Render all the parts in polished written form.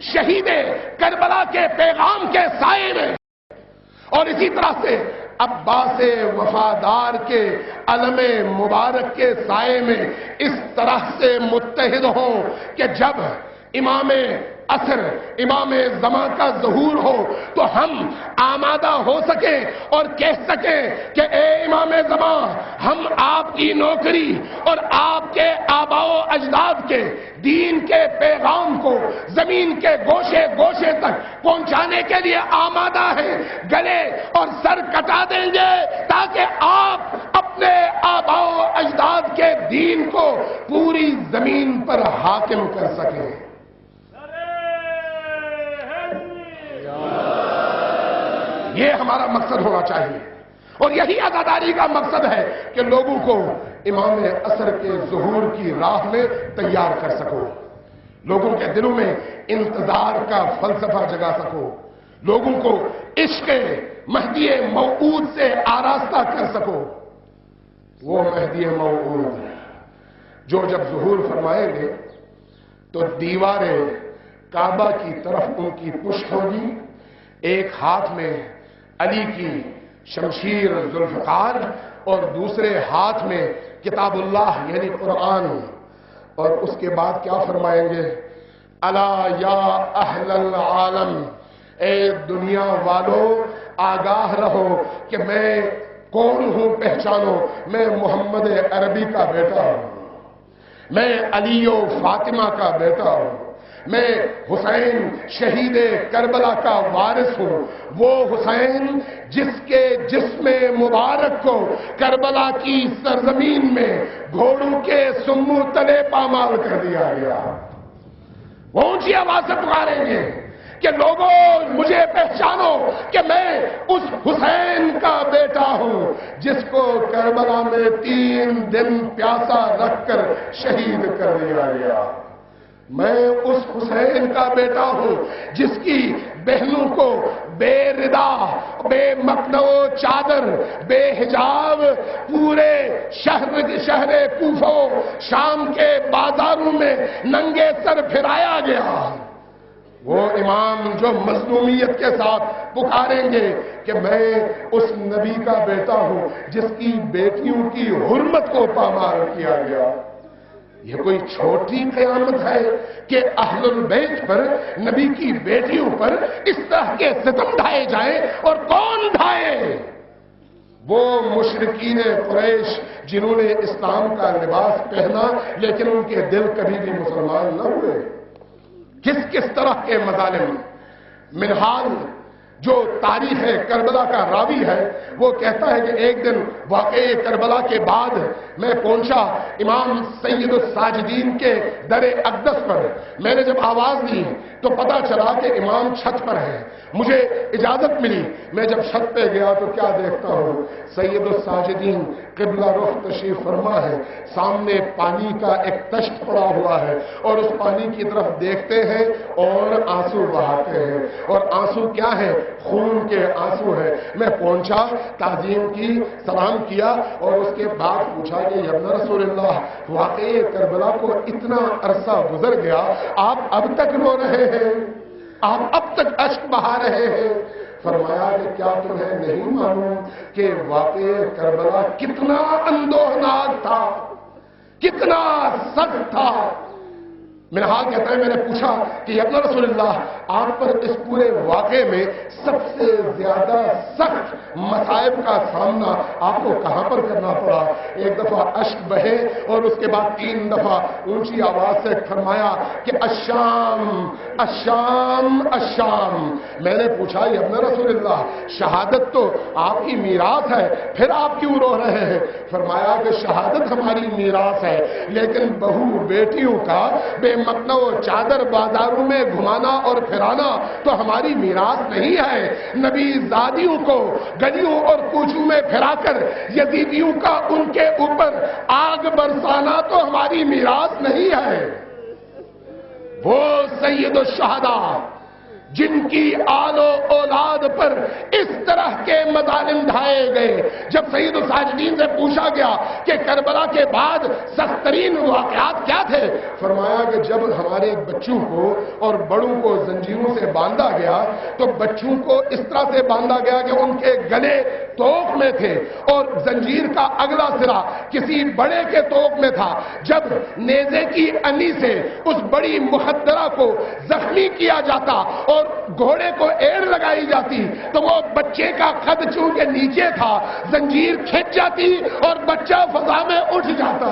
شہید کربلا کے پیغام کے سائے میں، اور اسی طرح سے عباس وفادار کے علم مبارک کے سائے میں اس طرح سے متحد ہوں کہ جب امام عصر، امام زمان کا ظہور ہو تو ہم آمادہ ہو سکیں اور کہہ سکیں کہ اے امام زمان، ہم آپ کی نوکری اور آپ کے آباء و اجداد کے دین کے پیغام کو زمین کے گوشے گوشے تک پہنچانے کے لیے آمادہ ہیں، گلے اور سر کٹا دیں گے تاکہ آپ اپنے آباء و اجداد کے دین کو پوری زمین پر حاکم کر سکیں۔ یہ ہمارا مقصد ہونا چاہیے، اور یہی عزاداری کا مقصد ہے کہ لوگوں کو امام عصر کے ظہور کی راہ میں تیار کر سکو، لوگوں کے دلوں میں انتظار کا فلسفہ جگا سکو، لوگوں کو عشق مہدی موعود سے آراستہ کر سکو۔ وہ مہدی موعود جو جب ظہور فرمائیں گے تو دیوار کعبہ کی طرف ان کی پشت ہوگی، ایک ہاتھ میں علی کی شمشیر ذوالفقار اور دوسرے ہاتھ میں کتاب اللہ یعنی قرآن، اور اس کے بعد کیا فرمائیں گے؟ الا یا اہل العالم، اے دنیا والو آگاہ رہو کہ میں کون ہوں، پہچانو، میں محمد عربی کا بیٹا ہوں، میں علی و فاطمہ کا بیٹا ہوں، میں حسین شہید کربلا کا وارث ہوں، وہ حسین جس کے جسم مبارک کو کربلا کی سرزمین میں گھوڑوں کے سمو تلے پامال کر دیا گیا۔ وہ اونچی آواز سے پکاریں گے کہ لوگوں مجھے پہچانو کہ میں اس حسین کا بیٹا ہوں جس کو کربلا میں 3 دن پیاسا رکھ کر شہید کر دیا گیا۔ میں اس حسین کا بیٹا ہوں جس کی بہنوں کو بے ردا، بے مکن و چادر، بے حجاب پورے شہر کوفہ شام کے بازاروں میں ننگے سر پھرایا گیا۔ وہ امام جو مظلومیت کے ساتھ پکاریں گے کہ میں اس نبی کا بیٹا ہوں جس کی بیٹیوں کی حرمت کو پامال کیا گیا۔ یہ کوئی چھوٹی قیامت ہے کہ اہل البیت پر، نبی کی بیٹیوں پر اس طرح کے ستم ڈھائے جائیں، اور کون ڈھائے؟ وہ مشرکین قریش جنہوں نے اسلام کا لباس پہنا لیکن ان کے دل کبھی بھی مسلمان نہ ہوئے۔ کس کس طرح کے مظالم؟ منہال جو تاریخ کربلا کا راوی ہے وہ کہتا ہے کہ ایک دن واقعہ کربلا کے بعد میں پہنچا امام سید الساجدین کے در اقدس پر، میں نے جب آواز دی تو پتا چلا کہ امام چھت پر ہے، مجھے اجازت ملی، میں جب چھت پہ گیا تو کیا دیکھتا ہوں؟ سید الساجدین قبلہ رخ تشریف فرما ہے، سامنے پانی کا ایک تشت پڑا ہوا ہے، اور اس پانی کی طرف دیکھتے ہیں اور آنسو بہاتے ہیں، اور آنسو کیا ہے؟ خون کے آنسو ہے۔ میں پہنچا، تعظیم کی، سلام کیا، اور اس کے بعد پوچھا کہ یا رسول اللہ، واقعہ کربلا کو اتنا عرصہ گزر گیا، آپ اب تک رو رہے ہیں، آپ اب تک اشک بہا رہے ہیں؟ فرمایا کہ کیا تمہیں نہیں معلوم کہ واقعہ کربلا کتنا اندوہناک تھا، کتنا سخت تھا؟ منہال کہتا ہے میں نے پوچھا کہ یا رسول اللہ، آپ پر اس پورے واقعے میں سب سے زیادہ سخت مصائب کا سامنا آپ کو کہاں پر کرنا پڑا؟ ایک دفعہ اشک بہے اور اس کے بعد 3 دفعہ اونچی آواز سے فرمایا کہ الشام الشام الشام۔ میں نے پوچھا یا رسول اللہ، شہادت تو آپ کی میراث ہے، پھر آپ کیوں رو رہے ہیں؟ فرمایا کہ شہادت ہماری میراث ہے لیکن بہو بیٹیوں کا بے مکن و چادر بازاروں میں گھمانا اور پھرانا تو ہماری میراث نہیں ہے۔ نبی زادیوں کو گلیوں اور کوچوں میں پھرا کر یزیدیوں کا ان کے اوپر آگ برسانا تو ہماری میراث نہیں ہے۔ وہ سید الشہداء جن کی آل و اولاد پر اس طرح کے مظالم ڈھائے گئے. جب سید الساجدین سے پوچھا گیا کہ کربلا کے بعد سخت ترین واقعات کیا تھے، فرمایا کہ جب ہمارے بچوں کو اور بڑوں کو زنجیروں سے باندھا گیا تو بچوں کو اس طرح سے باندھا گیا کہ ان کے گلے توق میں تھے اور زنجیر کا اگلا سرا کسی بڑے کے توق میں تھا. جب نیزے کی انی سے اس بڑی مخدرہ کو زخمی کیا جاتا اور گھوڑے کو ایڑ لگائی جاتی تو وہ بچے کا قد چونکہ نیچے تھا، زنجیر کھچ جاتی اور بچہ فضا میں اٹھ جاتا.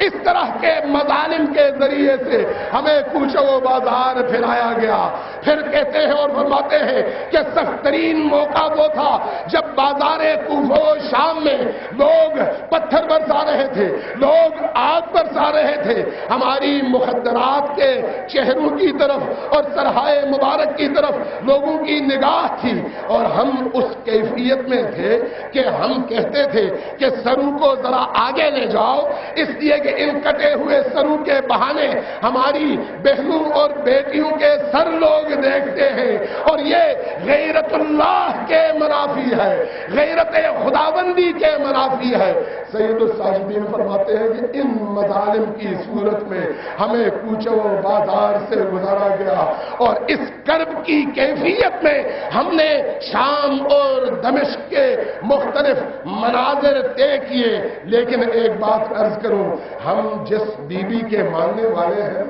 اس طرح کے مظالم کے ذریعے سے ہمیں کوچوں و بازار پھرایا گیا. پھر کہتے ہیں اور فرماتے ہیں کہ سخت ترین موقع وہ تھا جب بازار کوفہ و شام میں لوگ پتھر برسا رہے تھے، لوگ آگ برسا رہے تھے. ہماری مخدرات کے چہروں کی طرف اور سرہائے مبارک کی طرف لوگوں کی نگاہ تھی اور ہم اس کیفیت میں تھے کہ ہم کہتے تھے کہ سرو کو ذرا آگے لے جاؤ، اس لیے کہ ان کٹے ہوئے سرو کے بہانے ہماری بہنوں اور بیٹیوں کے سر لوگ دیکھتے ہیں اور یہ غیرت اللہ کے منافی ہے، غیرت خداوندی کے منافی ہے. سید الساجدین فرماتے ہیں کہ ان مظالم کی صورت میں ہمیں کوچوں و بازار سے گزارا گیا اور اس کرب کی کیفیت میں ہم نے شام اور دمشق کے مختلف مناظر طے کیے. لیکن ایک بات عرض کروں، ہم جس بی بی کے ماننے والے ہیں،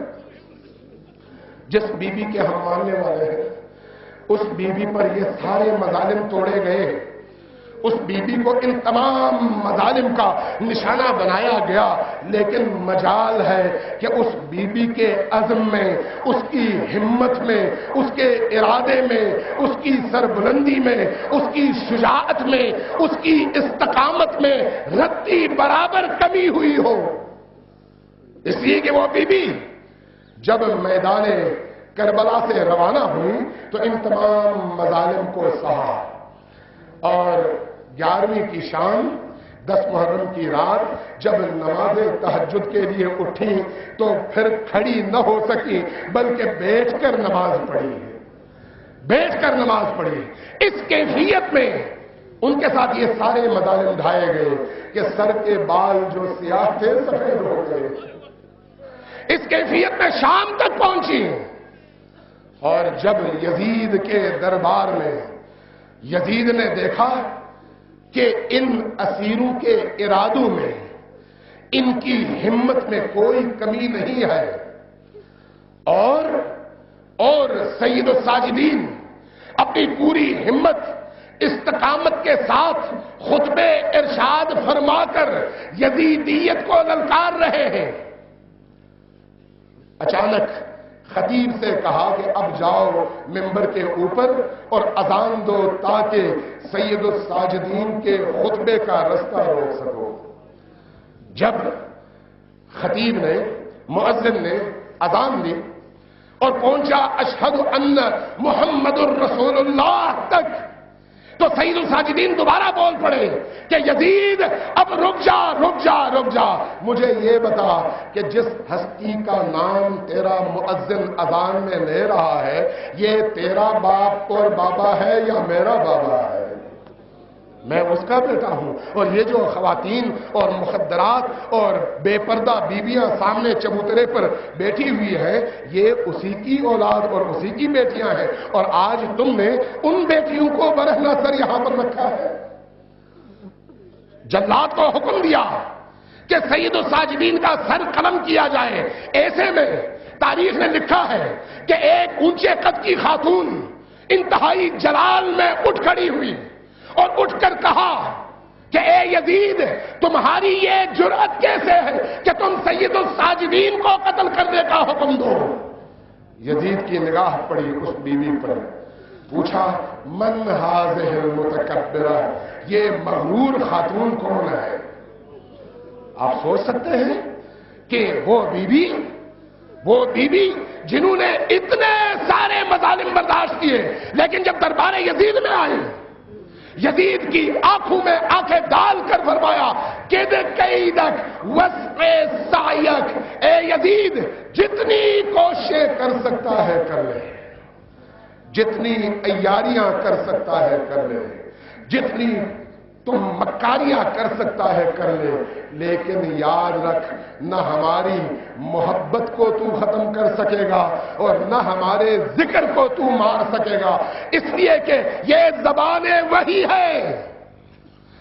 جس بی بی کے ہم ماننے والے ہیں، اس بی بی پر یہ سارے مظالم توڑے گئے. اس بی بی کو ان تمام مظالم کا نشانہ بنایا گیا، لیکن مجال ہے کہ اس بی بی کے عزم میں، اس کی ہمت میں، اس کے ارادے میں، اس کی سربلندی میں، اس کی شجاعت میں، اس کی استقامت میں رتی برابر کمی ہوئی ہو. اس لیے کہ وہ بی بی جب میدان کربلا سے روانہ ہوئی تو ان تمام مظالم کو سہا اور 11ویں کی شام 10 محرم کی رات جب نماز تہجد کے لیے اٹھی تو پھر کھڑی نہ ہو سکی بلکہ بیٹھ کر نماز پڑھی، بیٹھ کر نماز پڑھی. اس کیفیت میں ان کے ساتھ یہ سارے مظالم ڈھائے گئے کہ سر کے بال جو سیاہ تھے سفید ہو گئے. اس کیفیت میں شام تک پہنچی اور جب یزید کے دربار میں یزید نے دیکھا کہ ان اسیروں کے ارادوں میں، ان کی ہمت میں کوئی کمی نہیں ہے اور سید الساجدین اپنی پوری ہمت استقامت کے ساتھ خطبے ارشاد فرما کر یزیدیت کو للکار رہے ہیں، اچانک خطیب سے کہا کہ اب جاؤ منبر کے اوپر اور اذان دو تاکہ سید الساجدین کے خطبے کا رستہ روک سکو. جب خطیب نے، مؤذن نے اذان دی اور پہنچا اشہد ان محمد الرسول اللہ تک تو سید الساجدین دوبارہ بول پڑے کہ یزید اب رک جا رک جا رک جا، مجھے یہ بتا کہ جس ہستی کا نام تیرا مؤذن اذان میں لے رہا ہے یہ تیرا باپ اور بابا ہے یا میرا بابا ہے؟ میں اس کا بیٹا ہوں. اور یہ جو خواتین اور مخدرات اور بے پردہ بیویاں سامنے چبوترے پر بیٹھی ہوئی ہیں یہ اسی کی اولاد اور اسی کی بیٹیاں ہیں اور آج تم نے ان بیٹیوں کو برہنہ سر یہاں پر رکھا ہے. جلاد کو حکم دیا کہ سید الساجدین کا سر قلم کیا جائے. ایسے میں تاریخ نے لکھا ہے کہ ایک اونچے قد کی خاتون انتہائی جلال میں اٹھ کھڑی ہوئی اور اٹھ کر کہا کہ اے یزید تمہاری یہ جرأت کیسے ہے کہ تم سید الساجدین کو قتل کرنے کا حکم دو؟ یزید کی نگاہ پڑی اس بیوی پر، پوچھا من ہذہ المتکبرہ، یہ مغرور خاتون کون ہے؟ آپ سوچ سکتے ہیں کہ وہ بیوی جنہوں نے اتنے سارے مظالم برداشت کیے لیکن جب دربار یزید میں آئے یزید کی آنکھوں میں آنکھیں ڈال کر فرمایا کہ قیدک وسع سعیک، اے یزید جتنی کوششیں کر سکتا ہے کر لے، جتنی عیاریاں کر سکتا ہے کر لے، جتنی تم مکاریاں کر سکتا ہے کر لے، لیکن یاد رکھ نہ ہماری محبت کو تو ختم کر سکے گا اور نہ ہمارے ذکر کو تو مار سکے گا، اس لیے کہ یہ زبان وحی ہے۔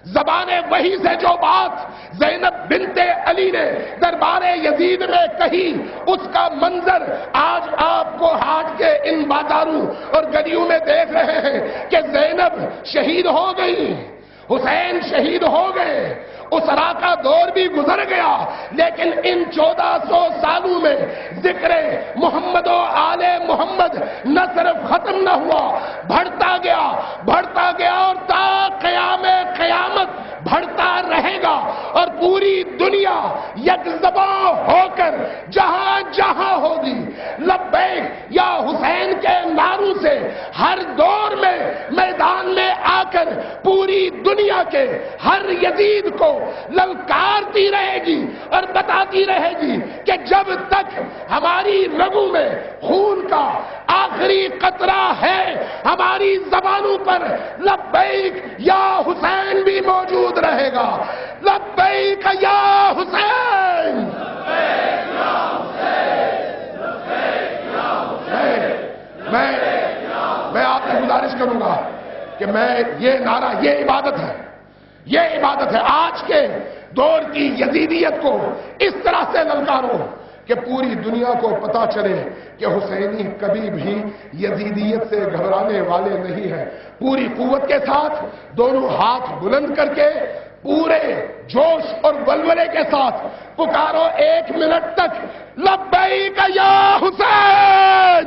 زبان وحی سے جو بات زینب بنت علی نے دربار یزید میں کہی، اس کا منظر آج آپ کو ہاٹ کے ان بازاروں اور گلیوں میں دیکھ رہے ہیں کہ زینب شہید ہو گئی، حسین شہید ہو گئے، اسرا کا دور بھی گزر گیا، لیکن ان 1400 سالوں میں ذکر محمد و آل محمد نہ صرف ختم نہ ہوا، بڑھتا گیا اور تا قیام قیامت بڑھتا رہے گا، اور پوری دنیا یک زباں ہو کر جہاں جہاں ہوگی لبیک یا حسین کے نعروں سے ہر دور میں میدان میں آ کر پوری دنیا کے ہر یزید کو للکارتی رہے گی اور بتاتی رہے گی کہ جب تک ہماری رگوں میں خون کا آخری قطرہ ہے، ہماری زبانوں پر لبیک یا حسین بھی موجود رہے گا۔ لبیک یا حسین، میں آپ سے گزارش کروں گا کہ یہ نعرہ، یہ عبادت ہے آج کے دور کی یزیدیت کو اس طرح سے للکارو کہ پوری دنیا کو پتا چلے کہ حسینی کبھی بھی یزیدیت سے گھبرانے والے نہیں ہیں۔ پوری قوت کے ساتھ دونوں ہاتھ بلند کر کے پورے جوش اور ولولے کے ساتھ پکارو 1 منٹ تک، لبیک یا حسین۔